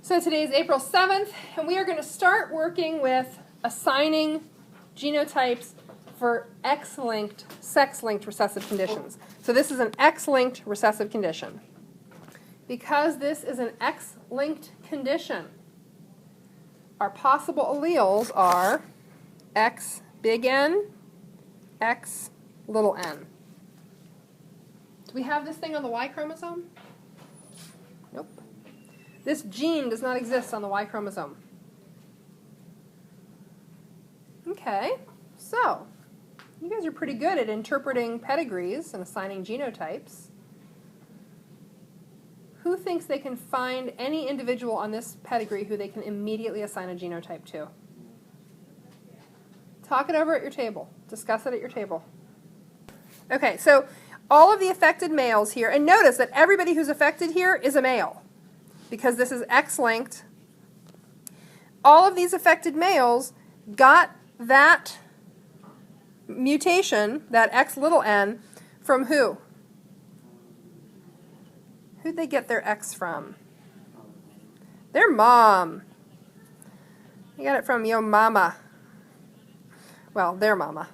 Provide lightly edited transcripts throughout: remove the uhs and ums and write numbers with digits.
So today is April 7th, and we are going to start working with assigning genotypes for X-linked, sex-linked recessive conditions. So this is an X-linked recessive condition. Because this is an X-linked condition, our possible alleles are X big N, X little n. Do we have this thing on the Y chromosome? Nope. This gene does not exist on the Y chromosome. Okay, so you guys are pretty good at interpreting pedigrees and assigning genotypes. Who thinks they can find any individual on this pedigree who they can immediately assign a genotype to? Talk it over at your table. Discuss it at your table. Okay, so all of the affected males here, and notice that everybody who's affected here is a male, because this is X-linked. All of these affected males got that mutation, that X little n, from who? Who'd they get their X from? Their mom. You got it from yo mama. Well, their mama.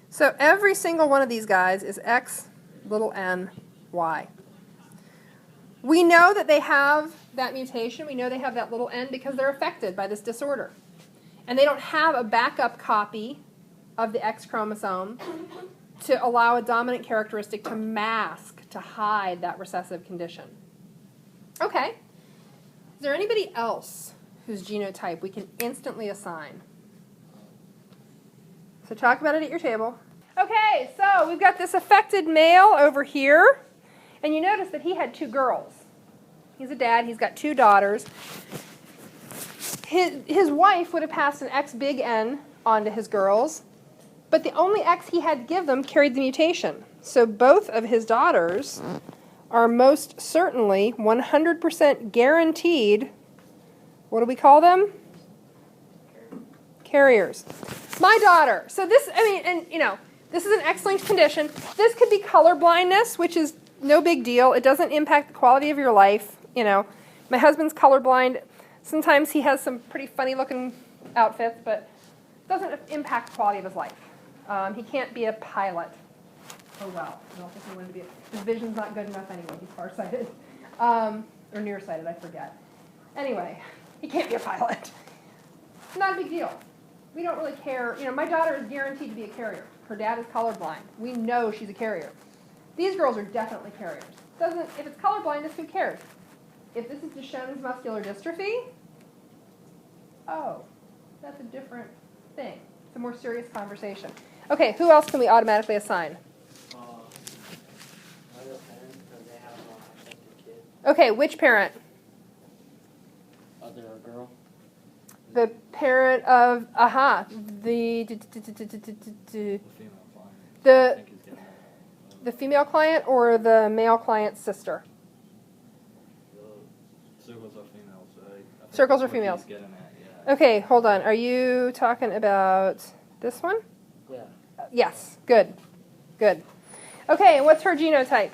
So every single one of these guys is X little n Y. We know that they have that mutation. We know they have that little n because they're affected by this disorder. And they don't have a backup copy of the X chromosome to allow a dominant characteristic to mask, to hide that recessive condition. Okay. Is there anybody else whose genotype we can instantly assign? So talk about it at your table. Okay, so we've got this affected male over here. And you notice that he had two girls. He's a dad. He's got two daughters. His wife would have passed an X big N onto his girls, but the only X he had to give them carried the mutation. So both of his daughters are most certainly 100% guaranteed, what do we call them? Carriers. My daughter. So this, this is an X-linked condition. This could be color blindness, which is no big deal. It doesn't impact the quality of your life. My husband's colorblind. Sometimes he has some pretty funny looking outfits, but it doesn't impact the quality of his life. He can't be a pilot. Oh well. I don't think he wanted to be. His vision's not good enough anyway. He's farsighted. Or nearsighted, I forget. Anyway, he can't be a pilot. Not a big deal. We don't really care. My daughter is guaranteed to be a carrier. Her dad is colorblind. We know she's a carrier. These girls are definitely carriers. If it's color blindness, who cares? If this is Duchenne's muscular dystrophy, oh, that's a different thing. It's a more serious conversation. Okay, who else can we automatically assign? Okay, which parent? Other girl. The parent of the female client or the male client's sister? Circles are females. So I think Circles are females. he's getting at, yeah. Okay, hold on. Are you talking about this one? Yeah. Yes. Good. Good. Okay, and what's her genotype?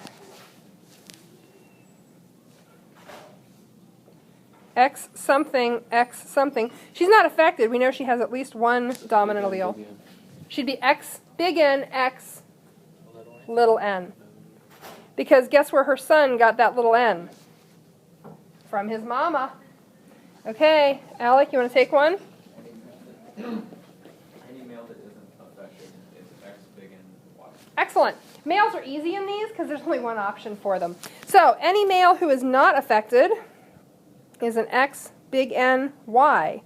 X something, X something. She's not affected. We know she has at least one dominant allele. She'd be X big N, X little n. Because guess where her son got that little n? From his mama. Okay, Alec, you want to take one? Any male that isn't affected is X big N Y. Excellent. Males are easy in these because there's only one option for them. So any male who is not affected is an X big N Y.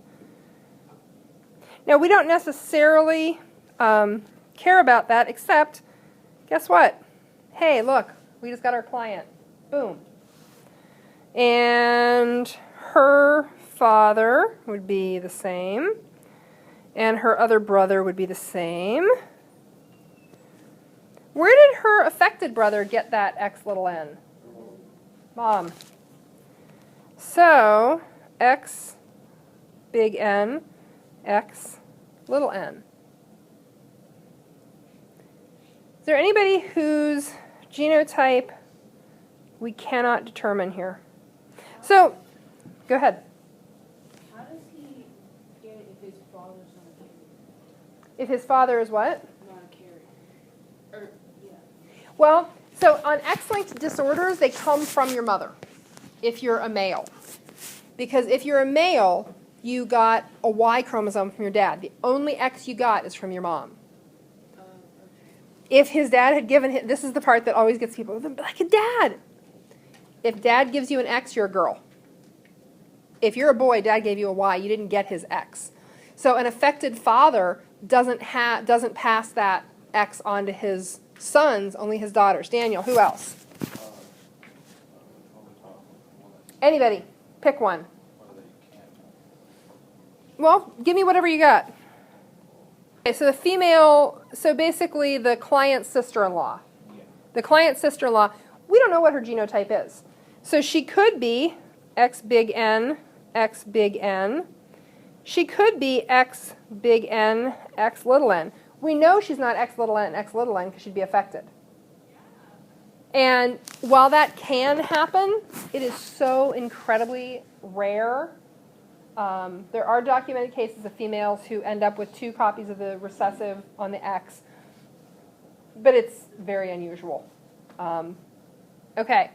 Now we don't necessarily care about that, except guess what? Hey, look, we just got our client. Boom. And her father would be the same, and her other brother would be the same. Where did her affected brother get that X little n? Mom. So, X big N, X little n. Is there anybody whose genotype We cannot determine here. So, go ahead. How does he get it if his father's not a carrier? If his father is what? Not a carrier. Or, yeah. Well, so on X-linked disorders, they come from your mother, if you're a male. Because if you're a male, you got a Y chromosome from your dad. The only X you got is from your mom. Okay. If his dad had given him, this is the part that always gets people, like a dad. If dad gives you an X, you're a girl. If you're a boy, dad gave you a Y, you didn't get his X. So an affected father doesn't pass that X on to his sons, only his daughters. Daniel, who else? On the top one that- Anybody, pick one. one that you can't. Well, give me whatever you got. Okay, so the female, so basically the client's sister-in-law. Yeah. The client's sister-in-law, we don't know what her genotype is. So she could be X big N, X big N. She could be X big N, X little n. We know she's not X little n, X little n because she'd be affected. And while that can happen, it is so incredibly rare. There are documented cases of females who end up with 2 copies of the recessive on the X, but it's very unusual. Okay.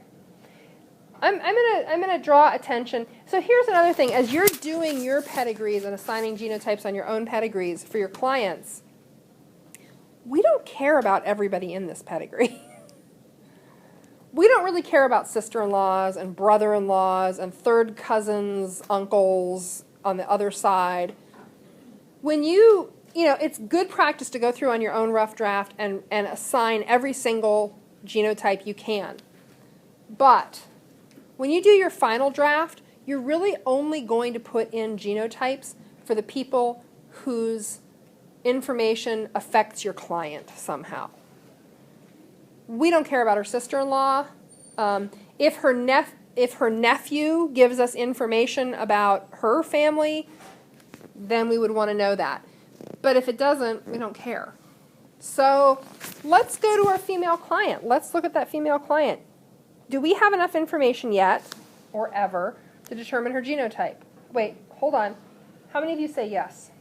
I'm gonna draw attention. So here's another thing. As you're doing your pedigrees and assigning genotypes on your own pedigrees for your clients, we don't care about everybody in this pedigree. We don't really care about sister-in-laws and brother-in-laws and third cousins, uncles on the other side. When you know, it's good practice to go through on your own rough draft and assign every single genotype you can. But when you do your final draft, you're really only going to put in genotypes for the people whose information affects your client somehow. We don't care about her sister-in-law. If her nephew gives us information about her family, then we would want to know that. But if it doesn't, we don't care. So let's go to our female client. Let's look at that female client. Do we have enough information yet, or ever, to determine her genotype? Wait, hold on. How many of you say yes?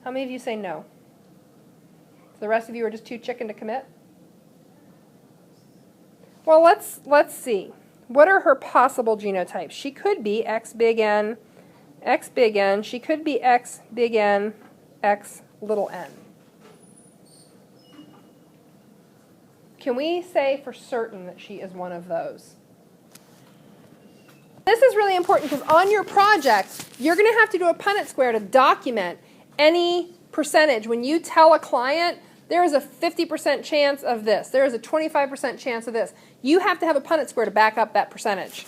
How many of you say no? So the rest of you are just too chicken to commit? Well, let's see. What are her possible genotypes? She could be X big N, X big N. She could be X big N, X little n. Can we say for certain that she is one of those? This is really important because on your project, you're going to have to do a Punnett Square to document any percentage. When you tell a client, there is a 50% chance of this, there is a 25% chance of this, you have to have a Punnett Square to back up that percentage.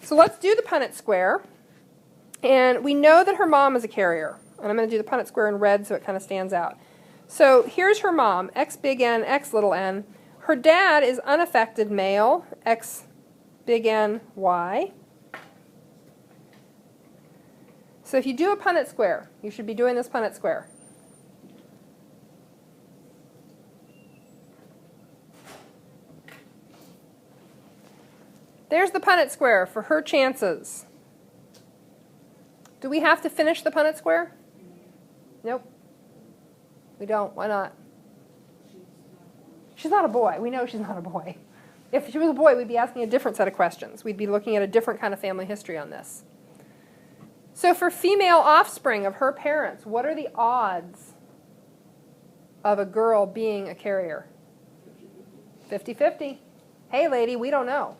So let's do the Punnett Square. And we know that her mom is a carrier. And I'm going to do the Punnett Square in red so it kind of stands out. So here's her mom, X big N, X little n. Her dad is unaffected male, X big N, Y. So if you do a Punnett Square, you should be doing this Punnett Square. There's the Punnett Square for her chances. Do we have to finish the Punnett Square? Nope. We don't. Why not? She's not a boy. We know she's not a boy. If she was a boy, we'd be asking a different set of questions. We'd be looking at a different kind of family history on this. So for female offspring of her parents, what are the odds of a girl being a carrier? 50-50. Hey, lady, we don't know.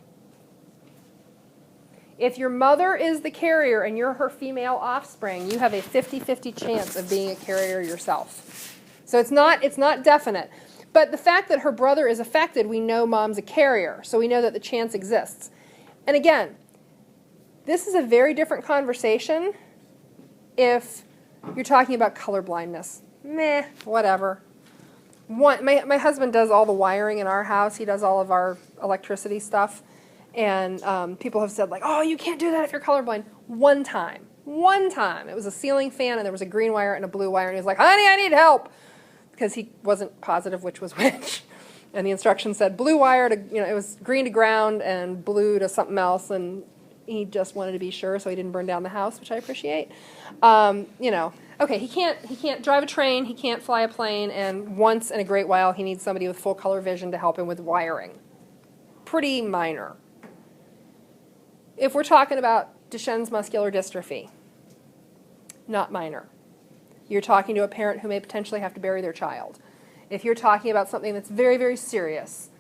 If your mother is the carrier and you're her female offspring, you have a 50-50 chance of being a carrier yourself. So it's not definite. But the fact that her brother is affected, we know mom's a carrier. So we know that the chance exists. And again, this is a very different conversation if you're talking about color blindness. Meh, whatever. My husband does all the wiring in our house. He does all of our electricity stuff. And people have said, like, oh, you can't do that if you're colorblind. One time. It was a ceiling fan, and there was a green wire and a blue wire. And he was like, honey, I need help. Because he wasn't positive which was which. And the instructions said blue wire to, it was green to ground and blue to something else, and he just wanted to be sure so he didn't burn down the house, which I appreciate. Okay, he can't drive a train, he can't fly a plane, and once in a great while he needs somebody with full color vision to help him with wiring. Pretty minor. If we're talking about Duchenne's muscular dystrophy, not minor. You're talking to a parent who may potentially have to bury their child. If you're talking about something that's very, very serious,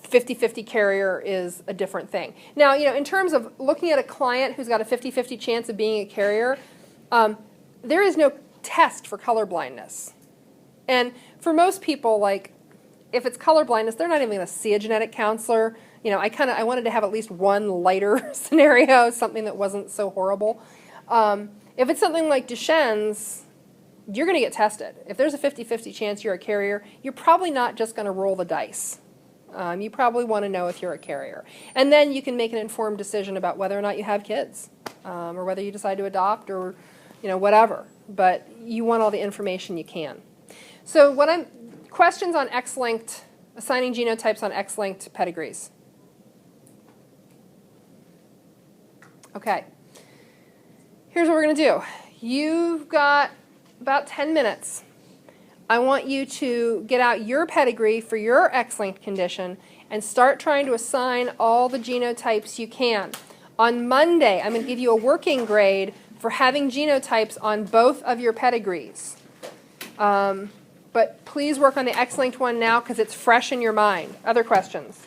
50-50 carrier is a different thing. Now, in terms of looking at a client who's got a 50-50 chance of being a carrier, there is no test for color blindness. And for most people, if it's color blindness, they're not even going to see a genetic counselor. I wanted to have at least one lighter scenario, something that wasn't so horrible. If it's something like Duchenne's, you're going to get tested. If there's a 50-50 chance you're a carrier, you're probably not just going to roll the dice. You probably want to know if you're a carrier. And then you can make an informed decision about whether or not you have kids, or whether you decide to adopt, or whatever. But you want all the information you can. So questions on X-linked, assigning genotypes on X-linked pedigrees? Okay. Here's what we're going to do. You've got about 10 minutes. I want you to get out your pedigree for your X-linked condition and start trying to assign all the genotypes you can. On Monday, I'm going to give you a working grade for having genotypes on both of your pedigrees. But please work on the X-linked one now because it's fresh in your mind. Other questions?